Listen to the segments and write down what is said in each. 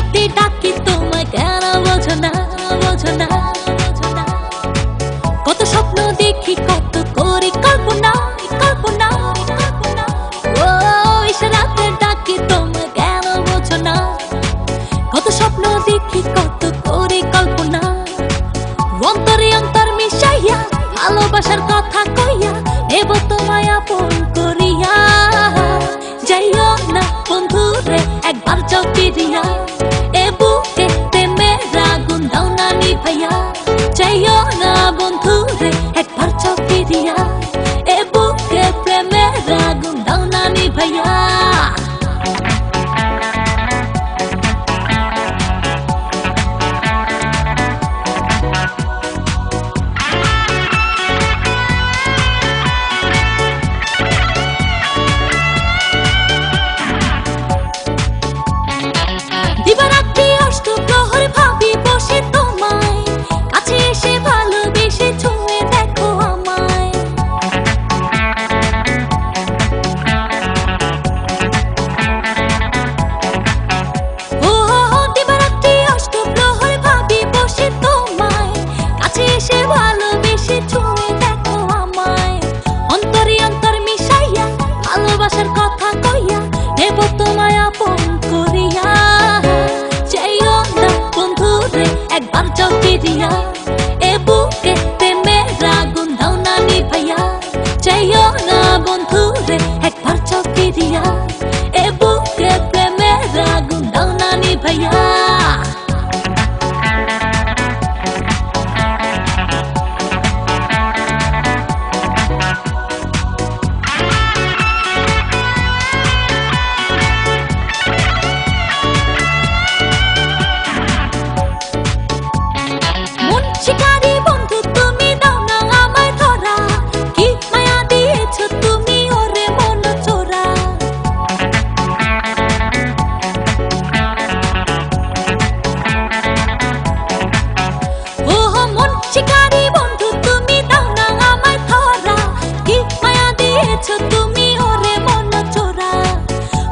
ইশারাতে ডাকি তোমায় কেন বোঝো না, বোঝো না। কত স্বপ্ন দেখি কত করি কল্পনা, কল্পনা। ও ইশারাতে ডাকি তোমায় কেন বোঝো না। কত স্বপ্ন দেখি কত করি কল্পনা। অন্তরে অন্তর মিশাইয়া ভালোবাসার কথা কইয়া নেব তোমায় আপন করিয়া। যাইও না বন্ধু রে একবার যাও ফিরিয়া, এ বুকে প্রেমের আগুন দাও না নিভাইয়া। যাইও না বন্ধু রে একবার যাও ফিরিয়া, এ বুকে প্রেমের আগুন দাও না নিভাইয়া। দিবারাত্রি অষ্টপ্রহর ভাবি বসে তোমায়, কাছে এসে ভালোবেসে ছুঁয়ে দেখো আমায়। ও দিবারাত্রি অষ্টপ্রহর ভাবি বসে তোমায়, কাছে এসে ভালোবেসে ছুঁয়ে দেখো আমায়। অন্তরে অন্তর মিশাইয়া ভালোবাসার কথা কইয়া নেব তোমায় আপন করিয়া। একবার যাও ফিরিয়া, এ বুকে প্রেমের আগুন দাও না নিভাইয়া। যাইও না বন্ধু রে একবার যাও ফিরিয়া, এ বুকে প্রেমের আগুন দাও না নিভাইয়া। শিকারি বন্ধু তুমি দাও না আমায় ধরা, কি মায়া দিয়েছো তুমি ওরে মন চোরা। ও মন শিকারি বন্ধু তুমি দাও না আমায় ধরা, কি মায়া দিয়েছো তুমি ওরে মন চোরা।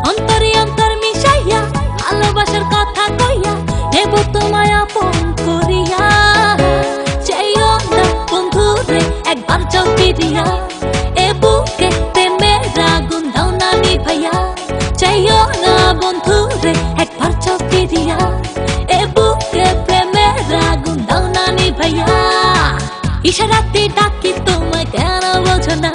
অন্তরে অন্তর মিশাইয়া ভালোবাসার কথা কইয়া নেব তোমায় আপন করিয়া। একবার যাও ফিরিয়া, এ বুকে প্রেমের আগুন দাও না নিভাইয়া। যাইও না বন্ধু রে একবার যাও ফিরিয়া, এ বুকে প্রেমের আগুন দাও না নিভাইয়া। ইশারাতে ডাকি তোমায় কেন বোঝো না।